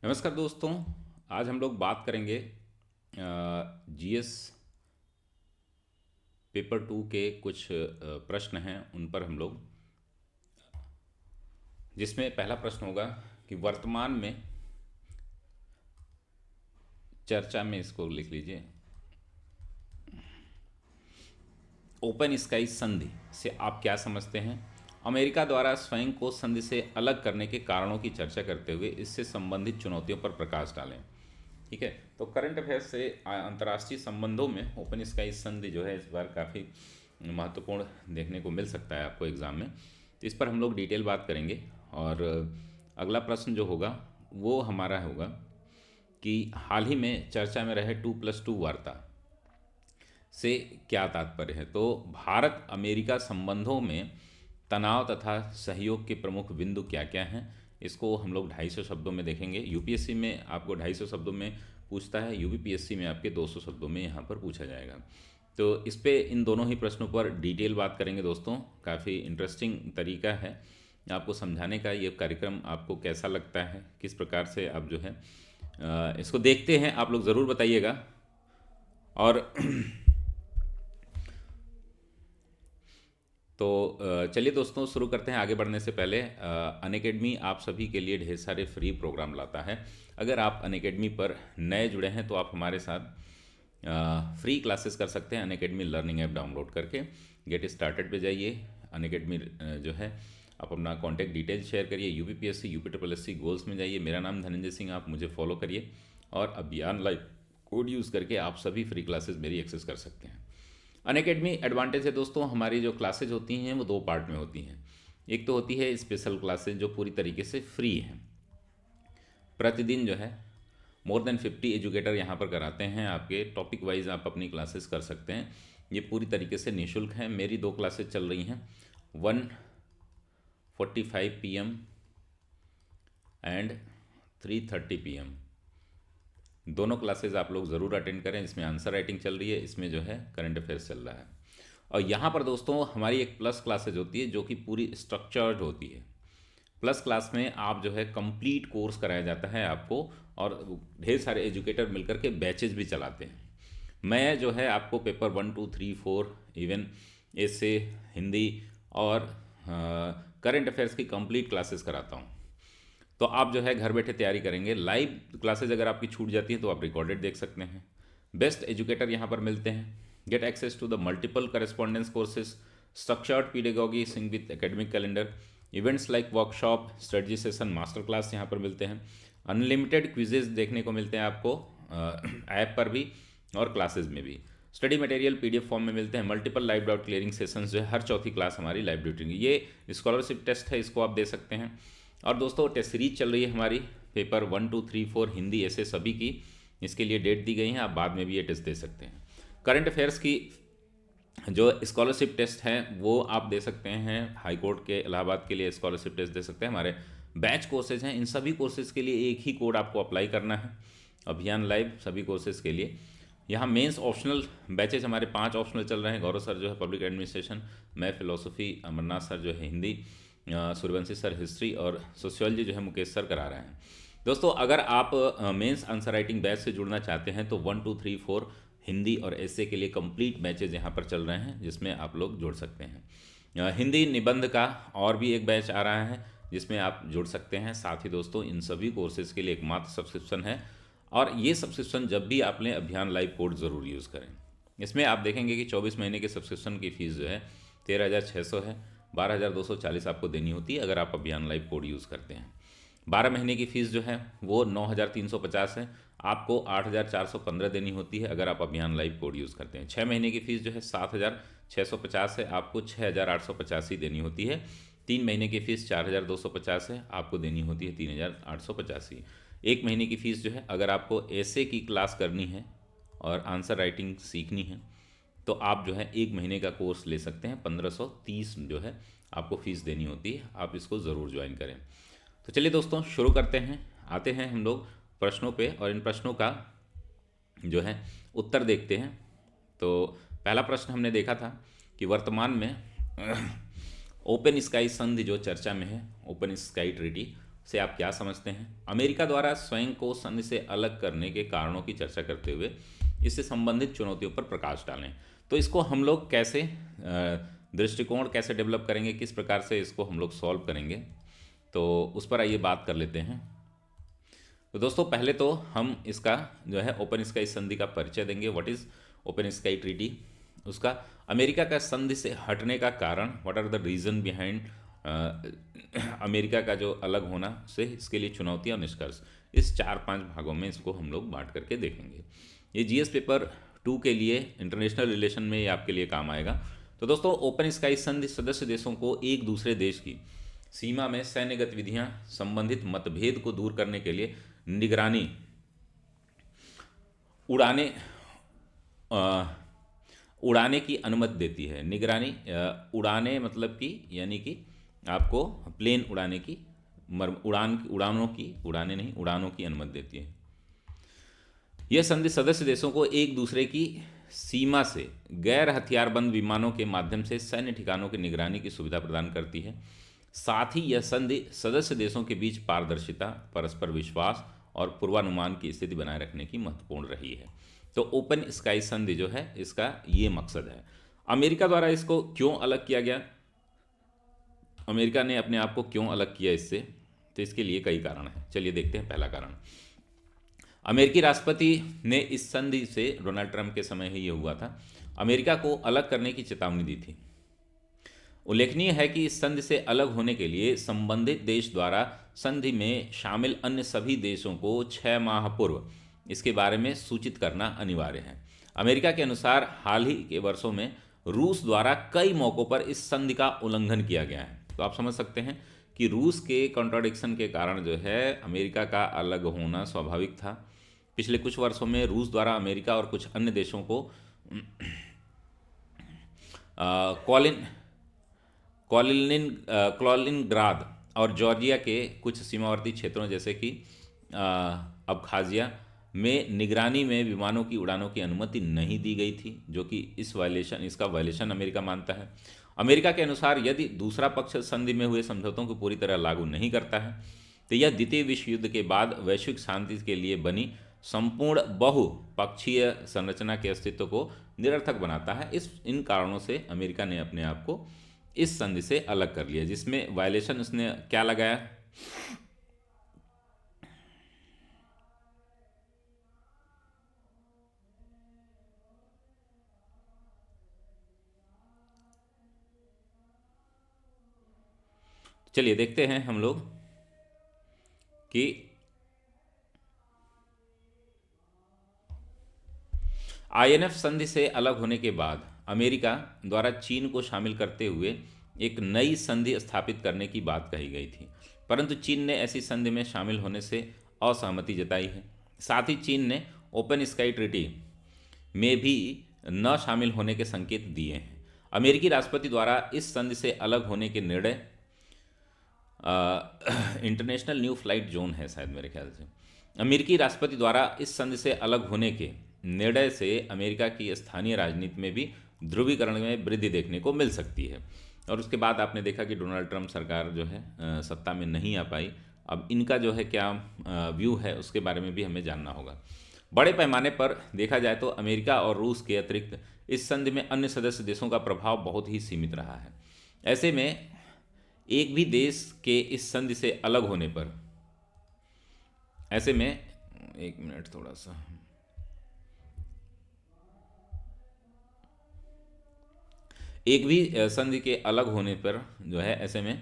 नमस्कार दोस्तों। आज हम लोग बात करेंगे जीएस पेपर 2 के कुछ प्रश्न हैं उन पर हम लोग, जिसमें पहला प्रश्न होगा कि वर्तमान में चर्चा में, इसको लिख लीजिए, ओपन स्काई संधि से आप क्या समझते हैं। अमेरिका द्वारा स्वयं को संधि से अलग करने के कारणों की चर्चा करते हुए इससे संबंधित चुनौतियों पर प्रकाश डालें। ठीक है, तो करंट अफेयर्स से अंतर्राष्ट्रीय संबंधों में ओपन स्काई संधि जो है इस बार काफ़ी महत्वपूर्ण देखने को मिल सकता है आपको एग्ज़ाम में। तो इस पर हम लोग डिटेल बात करेंगे। और अगला प्रश्न जो होगा वो हमारा होगा कि हाल ही में चर्चा में रहे 2+2 वार्ता से क्या तात्पर्य है। तो भारत अमेरिका संबंधों में तनाव तथा सहयोग के प्रमुख बिंदु क्या क्या हैं, इसको हम लोग 250 शब्दों में देखेंगे। यूपीएससी में आपको 250 शब्दों में पूछता है, यूपीपीएससी में आपके 200 शब्दों में यहाँ पर पूछा जाएगा। तो इस पे इन दोनों ही प्रश्नों पर डिटेल बात करेंगे दोस्तों। काफ़ी इंटरेस्टिंग तरीका है आपको समझाने का। ये कार्यक्रम आपको कैसा लगता है, किस प्रकार से आप जो है इसको देखते हैं, आप लोग ज़रूर बताइएगा। और तो चलिए दोस्तों, शुरू करते हैं। आगे बढ़ने से पहले अनअकैडमी आप सभी के लिए ढेर सारे फ्री प्रोग्राम लाता है। अगर आप अनअकैडमी पर नए जुड़े हैं तो आप हमारे साथ फ्री क्लासेस कर सकते हैं अनअकैडमी लर्निंग ऐप डाउनलोड करके। गेट स्टार्टेड पे जाइए। अनअकैडमी जो है, आप अपना कॉन्टैक्ट डिटेल शेयर करिए। यूपीपीएससी यूपीएससी गोल्स में जाइए। मेरा नाम धनंजय सिंह, आप मुझे फॉलो करिए और अभियान लाइव कोड यूज़ करके आप सभी फ्री क्लासेस मेरी एक्सेस कर सकते हैं। अनअकैडमी एडवांटेज है दोस्तों, हमारी जो क्लासेज होती हैं वो दो पार्ट में होती हैं। एक तो होती है स्पेशल क्लासेज जो पूरी तरीके से फ्री हैं। प्रतिदिन जो है मोर देन 50 एजुकेटर यहाँ पर कराते हैं। आपके टॉपिक वाइज आप अपनी क्लासेस कर सकते हैं। ये पूरी तरीके से निःशुल्क है। मेरी दो क्लासेज चल रही हैं, 1:45 PM एंड 3:30 PM। दोनों क्लासेज आप लोग ज़रूर अटेंड करें। इसमें आंसर राइटिंग चल रही है, इसमें जो है करंट अफेयर्स चल रहा है। और यहाँ पर दोस्तों हमारी एक प्लस क्लासेज होती है जो कि पूरी स्ट्रक्चर्ड होती है। प्लस क्लास में आप जो है कंप्लीट कोर्स कराया जाता है आपको, और ढेर सारे एजुकेटर मिलकर के बैचेज भी चलाते हैं। मैं जो है आपको पेपर 1 2 3 4 इवन ऐसे हिंदी और करंट अफेयर्स की कंप्लीट क्लासेस कराता हूँ। तो आप जो है घर बैठे तैयारी करेंगे। लाइव क्लासेज अगर आपकी छूट जाती है तो आप रिकॉर्डेड देख सकते हैं। बेस्ट एजुकेटर यहाँ पर मिलते हैं। Get access to the multiple correspondence courses, structured pedagogy sync with academic calendar, events like workshop, strategy session, master class यहाँ पर मिलते हैं। अनलिमिटेड क्विजेज देखने को मिलते हैं आपको ऐप पर भी और क्लासेज में भी। स्टडी मटेरियल पीडीएफ फॉर्म में मिलते हैं। Multiple live doubt clearing sessions जो है हर चौथी क्लास हमारी लाइव ड्यूटी। ये स्कॉलरशिप टेस्ट है, इसको आप दे सकते हैं। और दोस्तों टेस्ट सीरीज चल रही है हमारी, पेपर 1 2 3 4 हिंदी ऐसे सभी की। इसके लिए डेट दी गई है, आप बाद में भी ये टेस्ट दे सकते हैं। करंट अफेयर्स की जो स्कॉलरशिप टेस्ट है वो आप दे सकते हैं। हाई कोर्ट के इलाहाबाद के लिए स्कॉलरशिप टेस्ट दे सकते हैं। हमारे बैच कोर्सेज हैं, इन सभी कोर्सेज के लिए एक ही कोड आपको अप्लाई करना है, अभियान लाइव सभी कोर्सेज के लिए। यहाँ मेंस ऑप्शनल बैचेज हमारे 5 ऑप्शनल चल रहे हैं। गौरव सर जो है पब्लिक एडमिनिस्ट्रेशन, मैं फिलोसफी, अमरनाथ सर जो है हिंदी, सूर्यवंशी सर हिस्ट्री और सोशियोलॉजी जो है मुकेश सर करा रहे हैं। दोस्तों अगर आप मेंस आंसर राइटिंग बैच से जुड़ना चाहते हैं तो 1 2 3 4 हिंदी और ऐसे के लिए कंप्लीट बैचेज यहाँ पर चल रहे हैं, जिसमें आप लोग जुड़ सकते हैं। हिंदी निबंध का और भी एक बैच आ रहा है जिसमें आप जुड़ सकते हैं। साथ ही दोस्तों इन सभी कोर्सेज के लिए एकमात्र सब्सक्रिप्शन है, और ये सब्सक्रिप्शन जब भी आप लें अभियान लाइव कोड ज़रूर यूज़ करें। इसमें आप देखेंगे कि 24 महीने के सब्सक्रिप्शन की फ़ीस जो है 13,600 है। 12,240 आपको देनी होती है अगर आप अभियान लाइव कोड यूज़ करते हैं। 12 महीने की फ़ीस जो है वो 9,350 है। आपको 8,415 देनी होती है अगर आप अभियान लाइव कोड यूज़ करते हैं। 6 महीने की फ़ीस जो है 7,650 है, आपको 6,885 देनी होती है। 3 महीने की फ़ीस 4,250 है, आपको देनी होती है 3,885। 1 महीने की फ़ीस जो है, अगर आपको ऐसे की क्लास करनी है और आंसर राइटिंग सीखनी है तो आप जो है 1 महीने का कोर्स ले सकते हैं। 1,530 जो है आपको फ़ीस देनी होती है। आप इसको ज़रूर ज्वाइन करें। तो चलिए दोस्तों शुरू करते हैं। आते हैं हम लोग प्रश्नों पे और इन प्रश्नों का जो है उत्तर देखते हैं। तो पहला प्रश्न हमने देखा था कि वर्तमान में ओपन स्काई संधि जो चर्चा में है, ओपन स्काई ट्रीटी, से आप क्या समझते हैं? अमेरिका द्वारा स्वयं को संधि से अलग करने के कारणों की चर्चा करते हुए इससे संबंधित चुनौतियों पर प्रकाश डालें। तो इसको हम लोग कैसे दृष्टिकोण कैसे डेवलप करेंगे, किस प्रकार से इसको हम लोग सॉल्व करेंगे, तो उस पर आइए बात कर लेते हैं। तो दोस्तों पहले तो हम इसका जो है ओपन स्काई संधि का परिचय देंगे। What is open sky treaty, उसका अमेरिका का संधि से हटने का कारण, what are the reason behind America का जो अलग होना से इसके लिए चुनौतियाँ और निष्कर्ष, इस 4-5 भागों में इसको हम लोग बांट करके देखेंगे। ये जीएस पेपर 2 के लिए इंटरनेशनल रिलेशन में ये आपके लिए काम आएगा। तो दोस्तों ओपन स्काई संधि सदस्य देशों को एक दूसरे देश की सीमा में सैन्य गतिविधियां संबंधित मतभेद को दूर करने के लिए निगरानी उड़ाने की अनुमति देती है। निगरानी उड़ाने मतलब कि यानी कि आपको प्लेन उड़ाने की उड़ानों की अनुमति देती है। यह संधि सदस्य देशों को एक दूसरे की सीमा से गैर हथियारबंद विमानों के माध्यम से सैन्य ठिकानों की निगरानी की सुविधा प्रदान करती है। साथ ही यह संधि सदस्य देशों के बीच पारदर्शिता, परस्पर विश्वास और पूर्वानुमान की स्थिति बनाए रखने की महत्वपूर्ण रही है। तो ओपन स्काई संधि जो है इसका ये मकसद है। अमेरिका द्वारा इसको क्यों अलग किया गया, अमेरिका ने अपने आप को क्यों अलग किया इससे, तो इसके लिए कई कारण हैं। चलिए देखते हैं। पहला कारण, अमेरिकी राष्ट्रपति ने इस संधि से, डोनाल्ड ट्रंप के समय ही ये हुआ था, अमेरिका को अलग करने की चेतावनी दी थी। उल्लेखनीय है कि इस संधि से अलग होने के लिए संबंधित देश द्वारा संधि में शामिल अन्य सभी देशों को 6 माह पूर्व इसके बारे में सूचित करना अनिवार्य है। अमेरिका के अनुसार हाल ही के वर्षों में रूस द्वारा कई मौक़ों पर इस संधि का उल्लंघन किया गया है। तो आप समझ सकते हैं कि रूस के कॉन्ट्राडिक्शन के कारण जो है अमेरिका का अलग होना स्वाभाविक था। पिछले कुछ वर्षों में रूस द्वारा अमेरिका और कुछ अन्य देशों को क्लिनिनग्राद और जॉर्जिया के कुछ सीमावर्ती क्षेत्रों जैसे कि अबखाजिया में निगरानी में विमानों की उड़ानों की अनुमति नहीं दी गई थी, जो कि इसका वायलेशन अमेरिका मानता है। अमेरिका के अनुसार यदि दूसरा पक्ष संधि में हुए समझौतों को पूरी तरह लागू नहीं करता है तो यह द्वितीय विश्व युद्ध के बाद वैश्विक शांति के लिए बनी संपूर्ण बहुपक्षीय संरचना के अस्तित्व को निरर्थक बनाता है। इन कारणों से अमेरिका ने अपने आप को इस संधि से अलग कर लिया, जिसमें वायलेशन उसने क्या लगाया, चलिए देखते हैं हम लोग कि आईएनएफ संधि से अलग होने के बाद अमेरिका द्वारा चीन को शामिल करते हुए एक नई संधि स्थापित करने की बात कही गई थी, परंतु चीन ने ऐसी संधि में शामिल होने से असहमति जताई है। साथ ही चीन ने ओपन स्काई ट्रीटी में भी न शामिल होने के संकेत दिए हैं। अमेरिकी राष्ट्रपति द्वारा इस संधि से अलग होने के निर्णय, इंटरनेशनल न्यू फ्लाइट जोन है शायद मेरे ख्याल से, अमेरिकी राष्ट्रपति द्वारा इस संधि से अलग होने के निर्णय से अमेरिका की स्थानीय राजनीति में भी ध्रुवीकरण में वृद्धि देखने को मिल सकती है। और उसके बाद आपने देखा कि डोनाल्ड ट्रंप सरकार जो है सत्ता में नहीं आ पाई। अब इनका जो है क्या व्यू है उसके बारे में भी हमें जानना होगा। बड़े पैमाने पर देखा जाए तो अमेरिका और रूस के अतिरिक्त इस संधि में अन्य सदस्य देशों का प्रभाव बहुत ही सीमित रहा है। ऐसे में एक भी देश के इस संधि से अलग होने पर, ऐसे में एक मिनट थोड़ा सा, एक भी संधि के अलग होने पर जो है, ऐसे में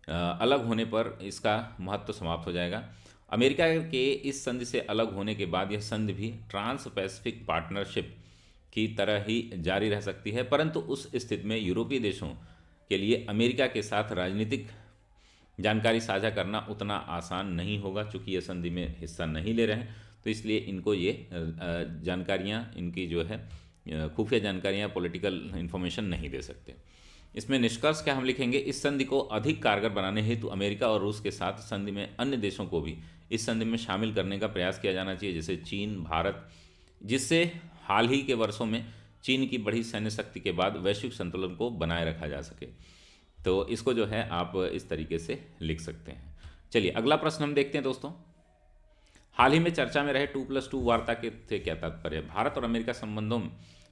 अलग होने पर इसका महत्व समाप्त हो जाएगा। अमेरिका के इस संधि से अलग होने के बाद यह संधि भी ट्रांस पैसिफिक पार्टनरशिप की तरह ही जारी रह सकती है, परंतु उस स्थिति में यूरोपीय देशों के लिए अमेरिका के साथ राजनीतिक जानकारी साझा करना उतना आसान नहीं होगा। चूँकि ये संधि में हिस्सा नहीं ले रहे हैं तो इसलिए इनको ये जानकारियाँ, इनकी जो है खुफिया जानकारियाँ, पॉलिटिकल इन्फॉर्मेशन नहीं दे सकते। इसमें निष्कर्ष क्या हम लिखेंगे, इस संधि को अधिक कारगर बनाने हेतु अमेरिका और रूस के साथ संधि में अन्य देशों को भी इस संधि में शामिल करने का प्रयास किया जाना चाहिए, जैसे चीन, भारत, जिससे हाल ही के वर्षों में चीन की बढ़ी सैन्य शक्ति के बाद वैश्विक संतुलन को बनाए रखा जा सके। तो इसको जो है आप इस तरीके से लिख सकते हैं। चलिए अगला प्रश्न हम देखते हैं दोस्तों। हाल ही में चर्चा में रहे 2+2 वार्ता के से क्या तात्पर्य है? भारत और अमेरिका संबंधों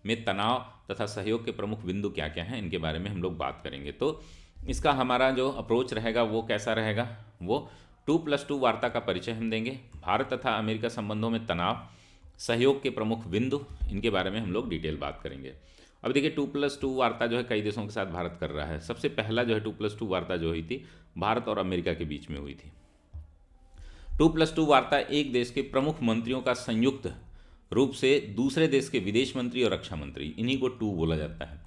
में तनाव तथा सहयोग के प्रमुख बिंदु क्या क्या हैं, इनके बारे में हम लोग बात करेंगे। तो इसका हमारा जो अप्रोच रहेगा वो कैसा रहेगा, वो 2+2 वार्ता का परिचय हम देंगे, भारत तथा अमेरिका संबंधों में तनाव, सहयोग के प्रमुख बिंदु, इनके बारे में हम लोग डिटेल बात करेंगे। अब देखिए 2+2 वार्ता जो है कई देशों के साथ भारत कर रहा है। सबसे पहला जो है 2+2 वार्ता जो हुई थी भारत और अमेरिका के बीच में हुई थी। 2+2 वार्ता एक देश के प्रमुख मंत्रियों का संयुक्त रूप से दूसरे देश के विदेश मंत्री और रक्षा मंत्री, इन्हीं को 2 बोला जाता है।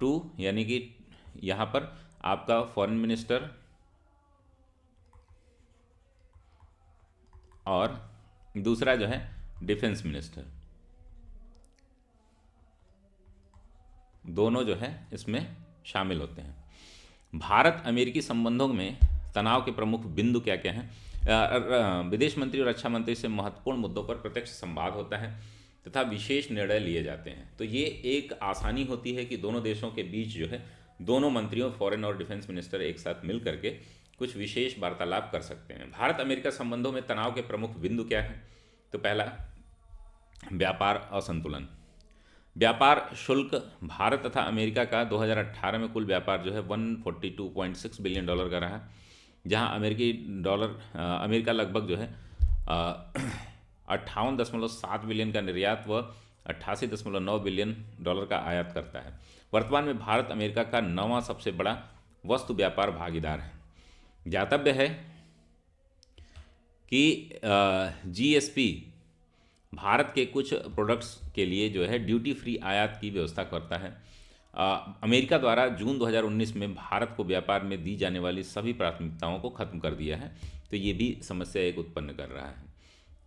2 यानी कि यहाँ पर आपका फॉरेन मिनिस्टर और दूसरा जो है डिफेंस मिनिस्टर, दोनों जो है इसमें शामिल होते हैं। भारत अमेरिकी संबंधों में तनाव के प्रमुख बिंदु क्या क्या हैं? विदेश मंत्री और रक्षा मंत्री से महत्वपूर्ण मुद्दों पर प्रत्यक्ष संवाद होता है तथा विशेष निर्णय लिए जाते हैं। तो ये एक आसानी होती है कि दोनों देशों के बीच जो है दोनों मंत्रियों फॉरेन और डिफेंस मिनिस्टर एक साथ मिल करके कुछ विशेष वार्तालाप कर सकते हैं। भारत अमेरिका संबंधों में तनाव के प्रमुख बिंदु क्या हैं? तो पहला, व्यापार असंतुलन। व्यापार शुल्क भारत तथा अमेरिका का 2018 में कुल व्यापार जो है $142.6 बिलियन का रहा, जहां अमेरिका लगभग जो है 58.7 बिलियन का निर्यात व 88.9 बिलियन डॉलर का आयात करता है। वर्तमान में भारत अमेरिका का 9वां सबसे बड़ा वस्तु व्यापार भागीदार है। ज्ञातव्य है कि जीएसपी भारत के कुछ प्रोडक्ट्स के लिए जो है ड्यूटी फ्री आयात की व्यवस्था करता है। अमेरिका द्वारा जून 2019 में भारत को व्यापार में दी जाने वाली सभी प्राथमिकताओं को खत्म कर दिया है, तो ये भी समस्या एक उत्पन्न कर रहा है।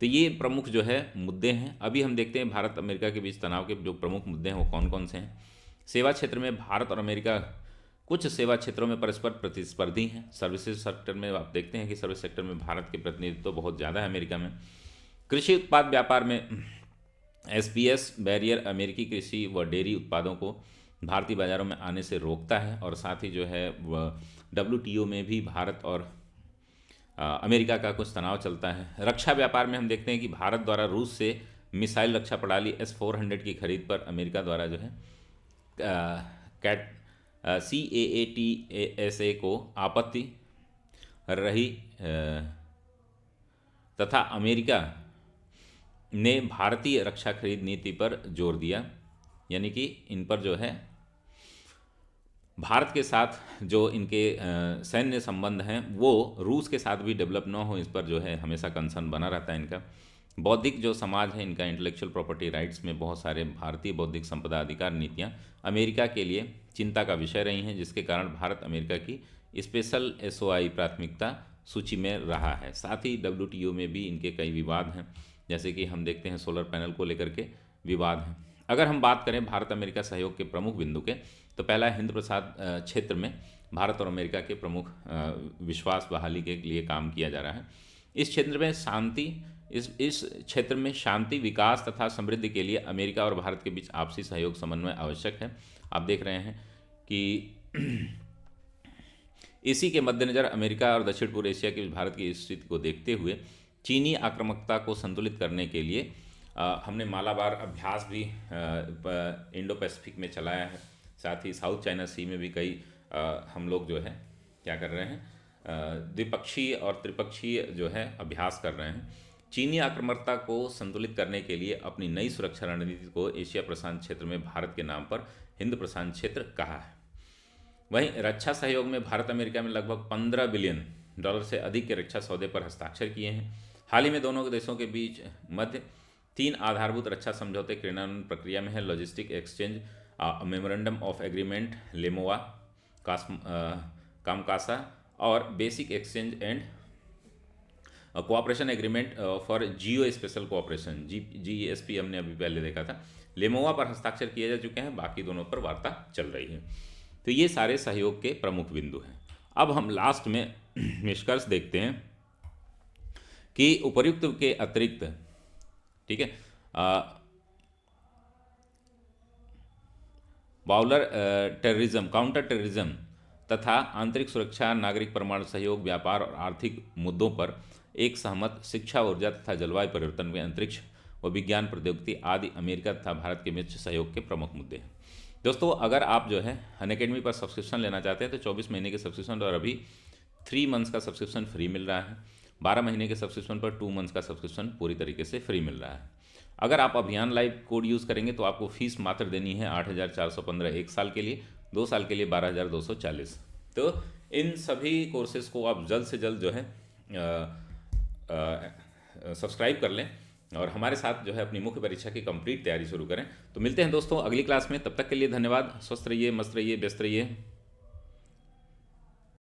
तो ये प्रमुख जो है मुद्दे हैं। अभी हम देखते हैं भारत अमेरिका के बीच तनाव के जो प्रमुख मुद्दे हैं वो कौन कौन से हैं। सेवा क्षेत्र में भारत और अमेरिका कुछ सेवा क्षेत्रों में परस्पर प्रतिस्पर्धी हैं। सर्विसेज सेक्टर में आप देखते हैं कि सर्विस सेक्टर में भारत के प्रतिनिधित्व तो बहुत ज़्यादा है अमेरिका में। कृषि उत्पाद व्यापार में एसपीएस बैरियर अमेरिकी कृषि व डेयरी उत्पादों को भारतीय बाज़ारों में आने से रोकता है, और साथ ही जो है WTO में भी भारत और अमेरिका का कुछ तनाव चलता है। रक्षा व्यापार में हम देखते हैं कि भारत द्वारा रूस से मिसाइल रक्षा प्रणाली S-400 की खरीद पर अमेरिका द्वारा जो है CAATSA को आपत्ति रही तथा अमेरिका ने भारतीय रक्षा खरीद नीति पर जोर दिया, यानी कि इन पर जो है भारत के साथ जो इनके सैन्य संबंध हैं वो रूस के साथ भी डेवलप ना हो, इस पर जो है हमेशा कंसर्न बना रहता है इनका। बौद्धिक जो समाज है इनका, इंटेलेक्चुअल प्रॉपर्टी राइट्स में बहुत सारे भारतीय बौद्धिक संपदा अधिकार नीतियां अमेरिका के लिए चिंता का विषय रही हैं, जिसके कारण भारत अमेरिका की स्पेशल SOI प्राथमिकता सूची में रहा है। साथ ही WTO में भी इनके कई विवाद हैं, जैसे कि हम देखते हैं सोलर पैनल को लेकर के विवाद हैं। अगर हम बात करें भारत अमेरिका सहयोग के प्रमुख बिंदु के, तो पहला हिंद प्रशांत क्षेत्र में भारत और अमेरिका के प्रमुख विश्वास बहाली के लिए काम किया जा रहा है। इस क्षेत्र में शांति, विकास तथा समृद्धि के लिए अमेरिका और भारत के बीच आपसी सहयोग समन्वय आवश्यक है। आप देख रहे हैं कि इसी के मद्देनज़र अमेरिका और दक्षिण पूर्व एशिया के भारत की स्थिति को देखते हुए चीनी आक्रामकता को संतुलित करने के लिए हमने मालाबार अभ्यास भी इंडो पैसिफिक में चलाया है। साथ ही साउथ चाइना सी में भी कई हम लोग जो है क्या कर रहे हैं, द्विपक्षीय और त्रिपक्षीय जो है अभ्यास कर रहे हैं। चीनी आक्रामकता को संतुलित करने के लिए अपनी नई सुरक्षा रणनीति को एशिया प्रशांत क्षेत्र में भारत के नाम पर हिंद प्रशांत क्षेत्र कहा है। वहीं रक्षा सहयोग में भारत अमेरिका में लगभग $15 बिलियन से अधिक के रक्षा सौदे पर हस्ताक्षर किए हैं। हाल ही में दोनों देशों के बीच मध्य 3 आधारभूत रक्षा समझौते क्रियान्वयन प्रक्रिया में है। Logistic exchange memorandum of agreement LEMOA COMCASA और basic exchange and cooperation agreement for geo spatial cooperation GSP हमने अभी पहले देखा था, लेमोआ पर हस्ताक्षर किए जा चुके हैं। बाकी दोनों पर वार्ता चल रही है। तो ये सारे सहयोग के प्रमुख बिंदु हैं। अब हम लास्ट में निष्कर्ष देखते हैं कि उपर्युक्त के अतिरिक्त, ठीक है, बाउलर टेररिज्म, काउंटर टेररिज्म तथा आंतरिक सुरक्षा, नागरिक परमाणु सहयोग, व्यापार और आर्थिक मुद्दों पर एक सहमत, शिक्षा, ऊर्जा तथा जलवायु परिवर्तन में अंतरिक्ष व विज्ञान प्रौद्योगिकी आदि अमेरिका तथा भारत के बीच सहयोग के प्रमुख मुद्दे हैं। दोस्तों, अगर आप जो है अनअकैडमी पर सब्सक्रिप्शन लेना चाहते हैं तो 24 महीने के सब्सक्रिप्शन और अभी 3 मंथ्स का सब्सक्रिप्शन फ्री मिल रहा है। 12 महीने के सब्सक्रिप्शन पर 2 मंथ्स का सब्सक्रिप्शन पूरी तरीके से फ्री मिल रहा है। अगर आप अभियान लाइव कोड यूज़ करेंगे तो आपको फीस मात्र देनी है 8,415 एक साल के लिए, 2 साल के लिए 12,240। तो इन सभी कोर्सेज़ को आप जल्द से जल्द जो है सब्सक्राइब कर लें और हमारे साथ जो है अपनी मुख्य परीक्षा की कंप्लीट तैयारी शुरू करें। तो मिलते हैं दोस्तों अगली क्लास में, तब तक के लिए धन्यवाद। स्वस्थ रहिए, मस्त रहिए, व्यस्त रहिए।